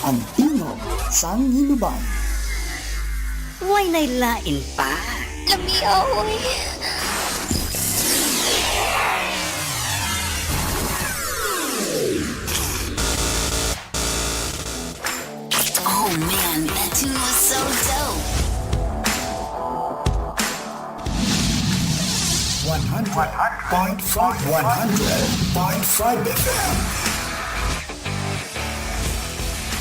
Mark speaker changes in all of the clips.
Speaker 1: ang tingog sang hinuban.
Speaker 2: Huwag nailain pa.
Speaker 3: Lami, oy.
Speaker 2: Oh man, that tune was so dope.
Speaker 4: 100.5 FM.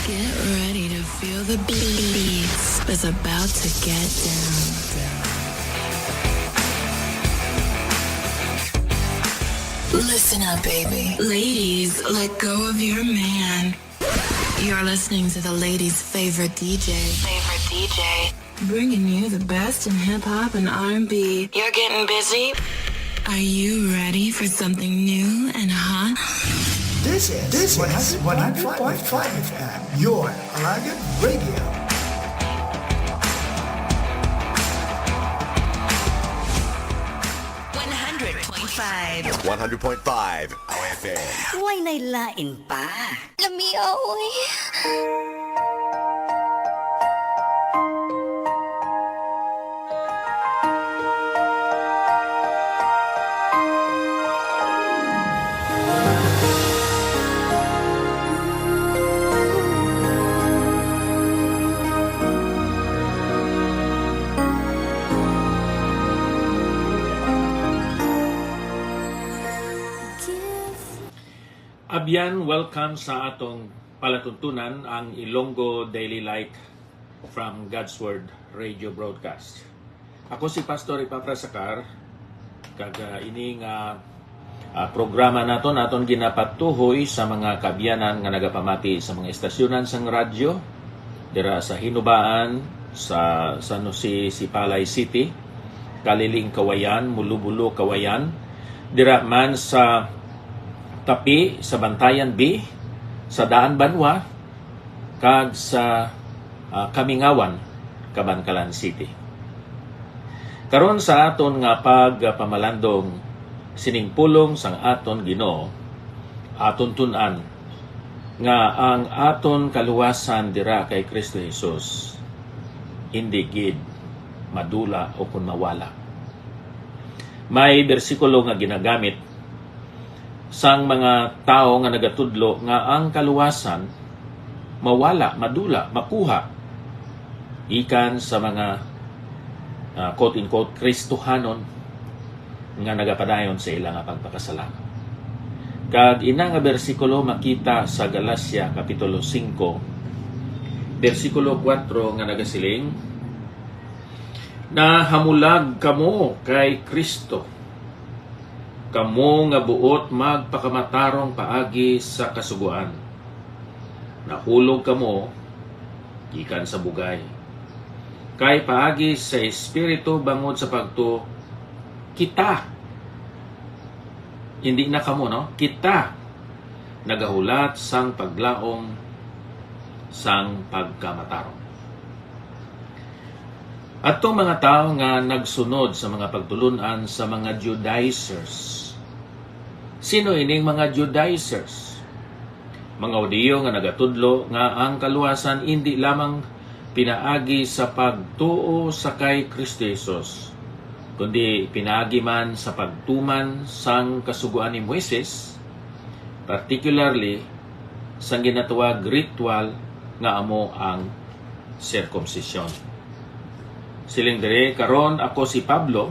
Speaker 5: Get ready to feel the beats. It's about to get down. Listen up, baby. Ladies, let go of your man. You're listening to the ladies' favorite DJ. Bringing you the best in hip-hop and R&B. You're getting busy? Are you ready for something new and hot?
Speaker 4: This is 100.5 FM, your Alagan Radio.
Speaker 2: $100.5.
Speaker 6: 100.5 FM.
Speaker 2: Huwag nailain pa.
Speaker 3: Lami, oy.
Speaker 7: Abyan, welcome sa atong palatuntunan ang Ilonggo Daily Light from God's Word Radio Broadcast. Ako si Pastor Ipaprasacar, ini nga programa naton ginapatuhoy sa mga kabyanan nga nagapamati sa mga estasyonan sang radyo dira sa Hinubaan, sa San Jose, Sipalay City, Kaliling Kawayan, Mulubulo Kawayan, dira man sa Tapi, sa Bantayan B, sa Daan Banwa, kag sa Kamingawan, Cabancalan City. Karon sa aton nga pagpamalandong siningpulong sang aton Ginoo, aton tun-an nga ang aton kaluwasan dira kay Kristo Jesus hindi gid madula o kun mawala. May bersikulo nga ginagamit sang mga tao nga nagatudlo nga ang kaluwasan mawala, madula, makuha ikan sa mga quote-unquote Kristohanon nga nagapadayon sa ilang pagpakasalanan. Kag ina nga bersikulo makita sa Galacia Kapitulo 5 bersikulo 4 nga nagasiling na hamulag kamo kay Kristo, kamo nga buot magpakamatarong paagi sa kasuguan. Nahulog kamo gikan sa bugay. Kay paagi sa espiritu bangod sa pagto kita. Hindi na kamo, no? Kita nagahulat sang paglaom sang pagkamatarong. At itong mga tao nga nagsunod sa mga pagtulunan sa mga Judaizers. Sino ining mga Judaizers? Mga Hudiyo nga nagatudlo nga ang kaluwasan hindi lamang pinaagi sa pagtuo sa kay Kristo Jesus, kundi pinaagi man sa pagtuman sang kasuguan ni Moises, particularly sang ginatawag ritual nga amo ang circumcision. Siling dire, karon ako si Pablo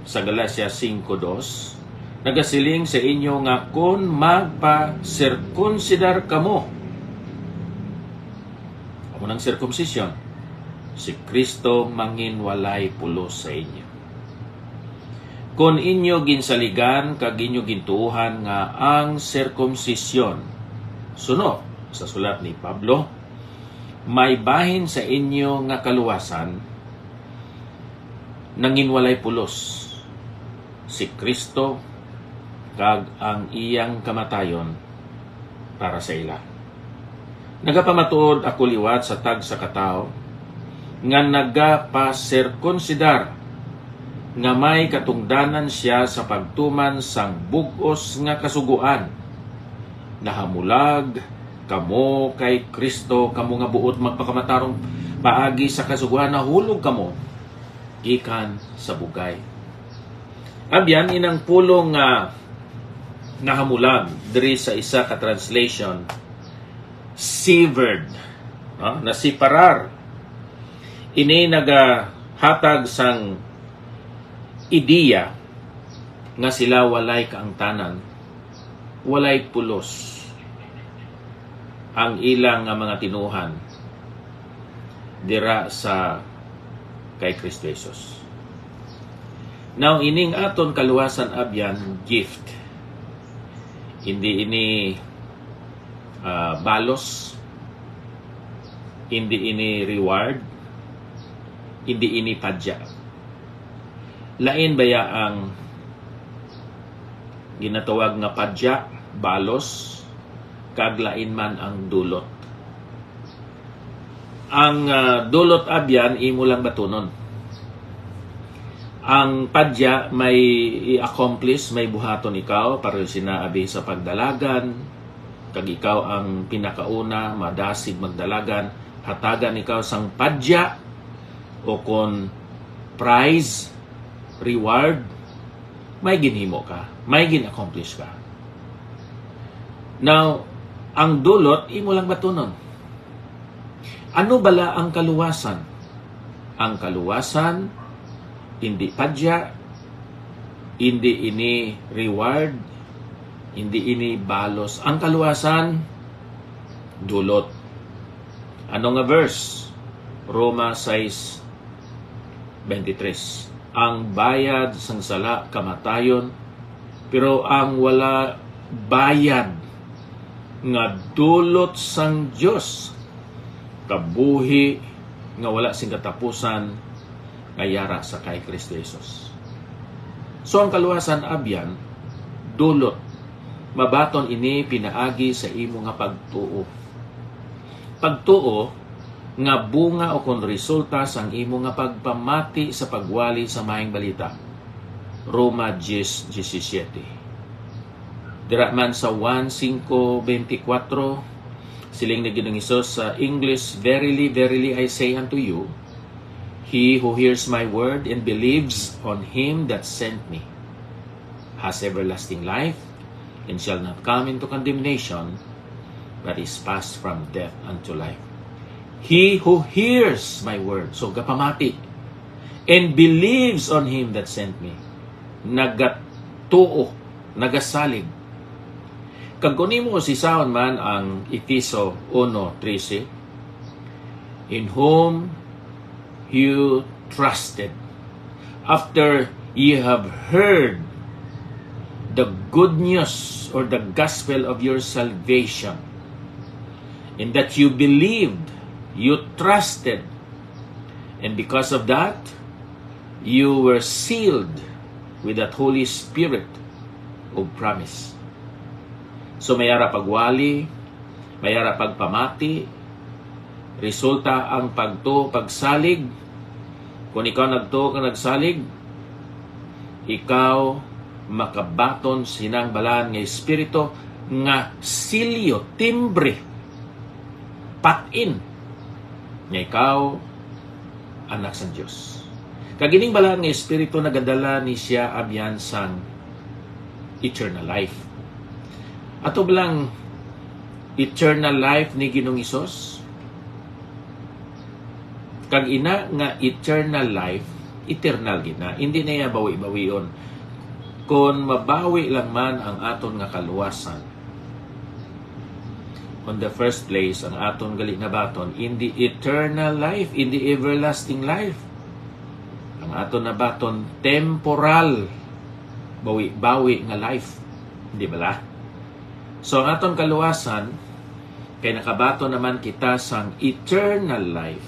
Speaker 7: sa Galacia 5:2 nagasiling sa inyo nga kung magpa-circumcidar kamo, amo ng circumcision, si Kristo manginwalay pulos sa inyo. Kung inyo ginsaligan kag inyo gintuuhan nga ang circumcision, suno sa sulat ni Pablo, may bahin sa inyo nga kaluwasan nanginwalay pulos si Kristo kag ang iyang kamatayon para sa ila. Nagapamatuod ako liwat sa tag sa katao nga nagapa-circumcidar nga may katungdanan siya sa pagtuman sang bug-os nga kasuguan, nahamulag kamo kay Kristo, kamo nga buot magpakamatarong paagi sa kasuguan, nahulog kamo ikan sa bugay. Abyan inang pulong nga nahamulag diri sa isa ka translation, severed, nasiparar. Ini nagahatag sang ideya nga sila walay kaangtanan, walay pulos ang ilang nga mga tinuhan dira sa kay Kristo Jesus. Now, ining aton kaluwasan abyan gift. Hindi ini balos, hindi ini reward, hindi ini padya. Lain baya ang ginatawag nga padya, balos, kaglain man ang dulot. Ang dulot abyan, imo lang batunon. Ang padya may i-accomplish, may buhaton ikaw para sinaabi sa pagdalagan, kag ikaw ang pinakauna, madasig magdalagan, hatagan ikaw sang padya o kon prize, reward, may ginhimo ka, may gin-accomplish ka. Now, ang dulot, imo lang batunon. Ano bala ang kaluwasan? Ang kaluwasan, hindi padya, hindi ini reward, hindi ini balos. Ang kaluwasan, dulot. Ano nga verse? Roma 6:23. Ang bayad sang sala kamatayon, pero ang wala bayad nga dulot sang Dios kabuhi nga wala sing katapusan nga yara sa kay Kristo Jesus. So ang kaluwasan abyan dulot, mabaton ini pinaagi sa imo nga pagtuo. Pagtuo nga bunga o kon resulta sang imo nga pagpamati sa pagwali sa maayong balita. Roma 10:17. Dira man sa 1:5-24 siling na Ginoong Hesus sa English, verily, verily I say unto you, he who hears my word and believes on him that sent me has everlasting life and shall not come into condemnation, but is passed from death unto life. He who hears my word, so gapamati, and believes on him that sent me, nagatuo, nagasalig. Kag kunin mo si Saon man ang Efeso 1:13, in whom you trusted, after you have heard the good news or the gospel of your salvation, in that you believed, you trusted, and because of that, you were sealed with that Holy Spirit of promise. So mayara pagwali, mayara pagpamati, resulta ang pagsalig. Kung ikaw nagtuo ka nagsalig, ikaw makabaton sinang balaan nga espiritu nga silyo, timbre, patin nga ikaw anak sa Diyos. Kagining balaan nga espiritu nagadala ni siya abyan sang eternal life. Ato bilang eternal life ni Ginoong Hesus, kag ina nga eternal life, eternal gina, hindi na iya bawi-bawion. Kung mabawi lang man ang aton nga kaluwasan, on the first place, ang aton gali nga baton, in the eternal life, in the everlasting life. Ang aton na baton, temporal, bawi-bawi nga life. Hindi ba la? So, ang atong kaluwasan, kay nakabato naman kita sang eternal life,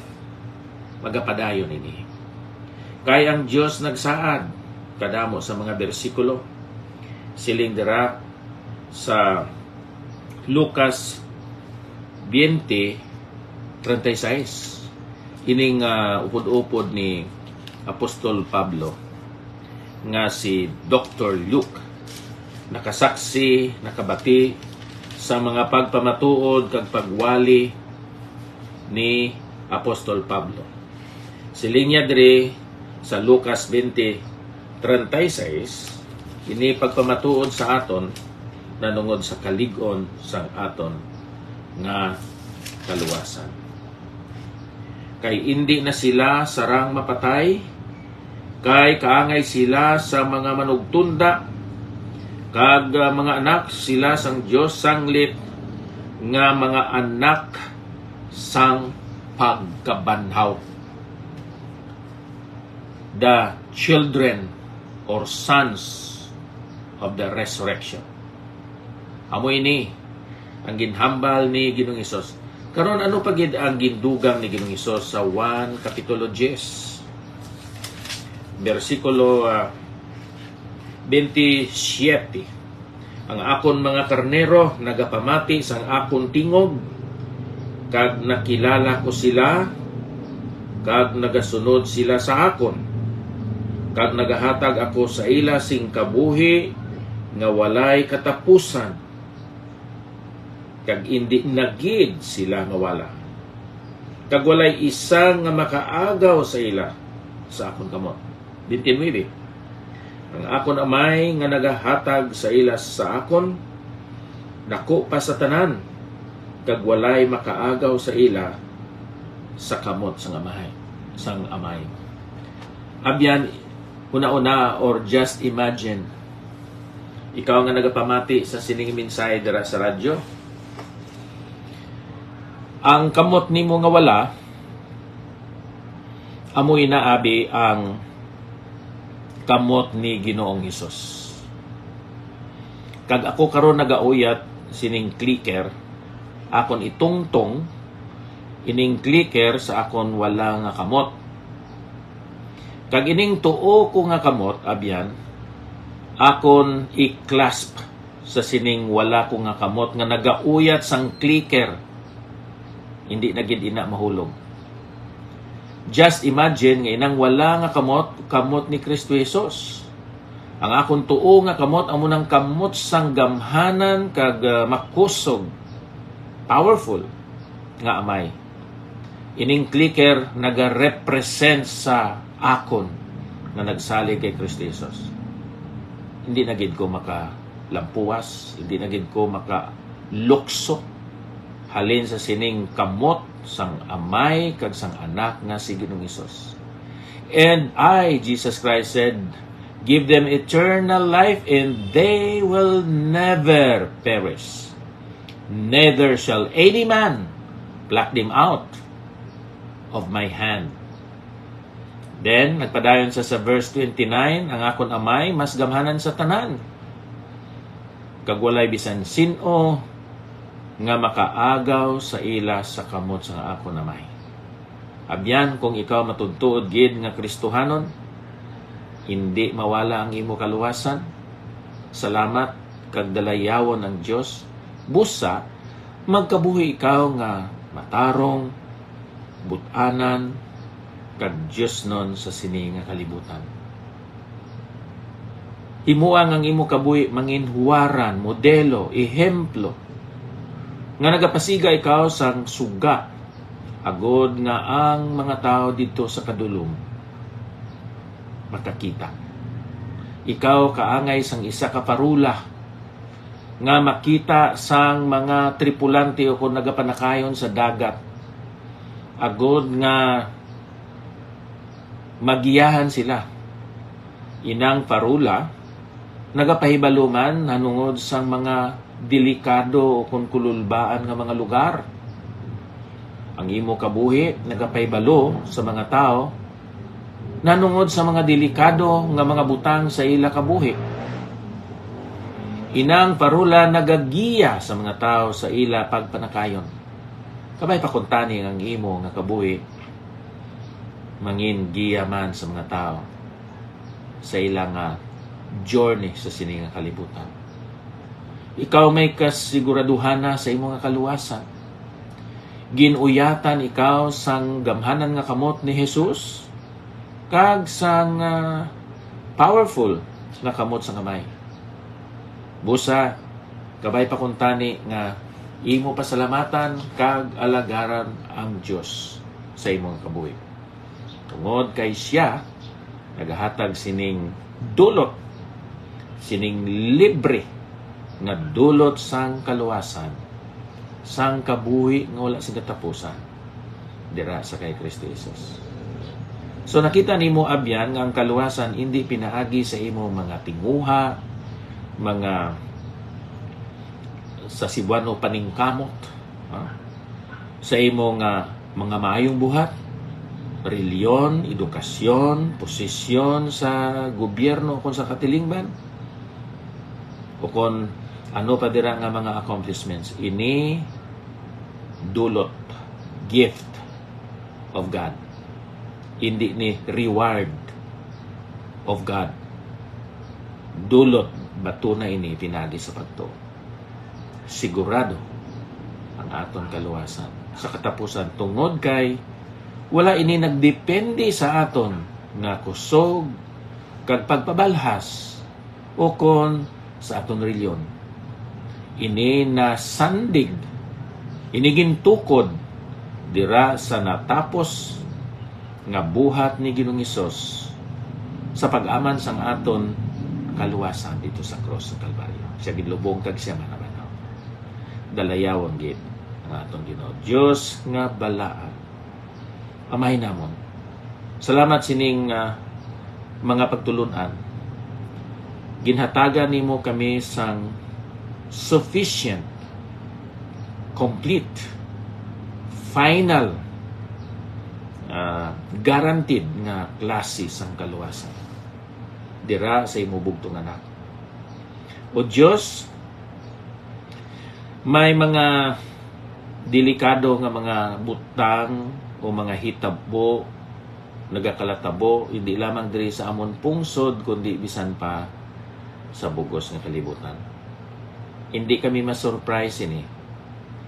Speaker 7: magapadayon ini. Kay ang Diyos nagsaad, kadamo sa mga bersikulo, siling dira sa Lucas 20:36, ining upod-upod ni Apostol Pablo, nga si Dr. Luke, nakasaksi, nakabati sa mga pagpamatuod kag pagwali ni Apostol Pablo. Silinya diri sa Lucas 20:36, ini pagpamatuod sa aton nanungod sa kalig-on sang aton nga kaluwasan. Kay indi na sila sarang mapatay, kay kaangay sila sa mga manugtunda, kag mga anak sila sang Dios sanglit nga mga anak sang pagkabanhaw. The children or sons of the resurrection. Amo ini ang ginhambal ni Ginoong Hesus. Karon ano pa gid ang gindugang ni Ginoong Hesus sa 1 Kapitulo 10 versikulo 27. Ang akon mga karnero nagapamati sang akon tingog, kag nakilala ko sila, kag nagasunod sila sa akon, kag nagahatag ako sa ila sing kabuhi nga walay katapusan, kag indi nagid sila mawala, kag walay isa nga makaagaw sa ila sa akon kamot. 29. Ang akon amay nga nagahatag sa ila sa akon, dako pa sa tanan, kag walay makaagaw sa ila sa kamot sang amay. Abyan, una-una or just imagine, ikaw nga nagapamati sa sining mensahe dira sa radyo, ang kamot nimo nga wala, amoy na abi ang kamot ni Ginoong Hesus. Kag ako karon nagauyat sining clicker, akon itungtong ining clicker sa akon wala nga kamot. Kag ining tuo ko nga kamot, abyan, akon i-clasp sa sining wala ko nga kamot nga nagauyat sang clicker. Hindi na gid ina mahulog. Just imagine nga inang wala nga kamot ni Kristo Jesus. Ang akon tuo nga kamot amo nang kamot sang gamhanan kag makusog, powerful nga amay. Ining clicker naga-represent sa akon na nagsalig kay Kristo Jesus. Hindi na gid ko makalampuas, hindi na gid ko makalukso halin sa sining kamot sang amay kag sang anak nga si Ginoong Hesus. And I, Jesus Christ, said, give them eternal life and they will never perish. Neither shall any man pluck them out of my hand. Then, nagpadayon sa verse 29, ang akon amay mas gamhanan sa tanan, kag walay bisan sino nga makaagaw sa ila sa kamot sa akon amay. Abyan, kung ikaw matudtuod gid nga Kristohanon, hindi mawala ang imo kaluwasan. Salamat kag dalayawon ang Dios. Busa magkabuhi ikaw nga matarong, butanan, kag Dios non sa sini nga kalibutan. Himuang ang imo kabuhi manginhuwaran, modelo, ehemplo nga nagapasiga ikaw sang suga, agod nga ang mga tao dito sa kadulom makakita. Ikaw kaangay sang isa ka parula nga makita sang mga tripulante o kung nagapanakayon sa dagat, agod nga magiyahan sila. Inang parula nagapahibaluman nanungod sang mga delikado o kung kululbaan nga mga lugar. Ang imo kabuhi nagapahibalo sa mga tao nanungod sa mga delikado nga mga butang sa ila kabuhi. Inang parula nagagiya sa mga tao sa ila pagpanakayon. Kabay pakuntani ang imo nga kabuhi mangin giya man sa mga tao sa ila nga journey sa sining nga kalibutan. Ikaw may kasiguraduhan na sa imo nga kaluwasan. Ginuyatan ikaw sang gamhanan nga kamot ni Jesus kag sang powerful nga kamot sa kamay. Busa Kabay pa kuntani nga imo pasalamatan kag alagaran ang Dios sa imong kabuhi. Tungod kay siya nagahatag sining dulot, sining libre nga dulot sang kaluwasan, sang kabuhi nga wala sing katapusan dira sa kay Kristo Jesus. So nakita nimo abyan nga ang kaluwasan hindi pinaagi sa imo mga tinguha, mga sa Cebuano paningkamot, sa imo nga mga maayong buhat, reliyon, edukasyon, posisyon sa gobyerno kung sa katilingban, o kung ano pa dira nga mga accomplishments. Ini dulot, gift of God. Hindi ni reward of God. Dulot, bato na ini pinagi sa pagtuo. Sigurado ang aton kaluwasan sa katapusan tungod kay wala ini nagdepende sa aton nga kusog kag pagpabalhas o kon sa aton reliyon. Ini na sandig, ini gintukod dira sa natapos nga buhat ni Ginoong Hesus sa pag-aman sang aton kaluwasan dito sa cross sa Kalbaryo. Siya gilubong kag siya manabanaw. Dalayawang gid ang aton Ginoo. Dios nga balaan. Amay namon. Salamat sining mga pagtulunan. Ginhatagan nimo kami sang sufficient, complete, final, guaranteed nga klase sang kaluwasan dira sa imo bugtong anak. O Dios, may mga delikado nga mga butang o mga hitabo, nagakalatabo, hindi lamang diri sa amon pungsod, kundi bisan pa sa bugos nga kalibutan. Hindi kami masurprise ini.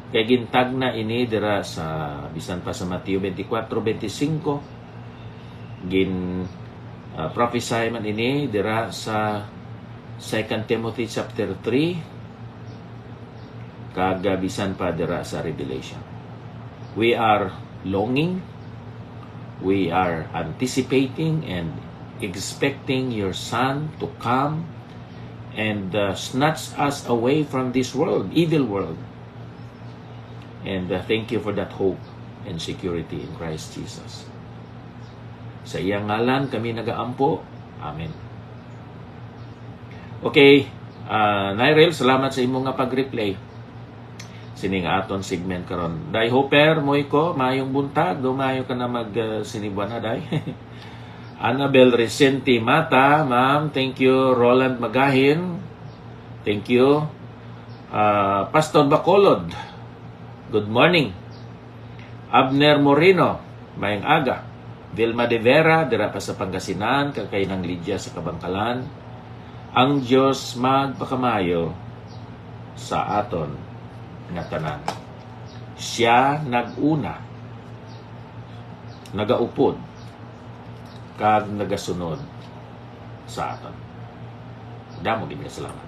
Speaker 7: Kaya gintag na ini dira sa bisan pa sa Mateo 24:25. Prophesy man ini dira sa 2 Timothy chapter 3 kag bisan pa dira sa Revelation. We are longing, we are anticipating and expecting your Son to come and snatch us away from this world, evil world. And thank you for that hope and security in Christ Jesus. Sa iyang ngalan kami nagaampo. Amen. Okay, Nyrel, salamat sa imong nga pag-replay. Sining aton segment karon. Day Hopper, Moiko, mayong buntag, dumayo ka na mag-sinibuan na, day. Annabel Resenti Mata, ma'am, thank you. Roland Magahin, thank you. Pastor Bacolod, good morning. Abner Moreno, mayang aga. Vilma de Vera, dira pa sa Pangasinan, kakay ng Lydia sa Kabangkalan. Ang Diyos magpakamayo sa aton nga tanan. Siya naguna, nagaupod, kag nagasunod sa aton. Damo gid salamat.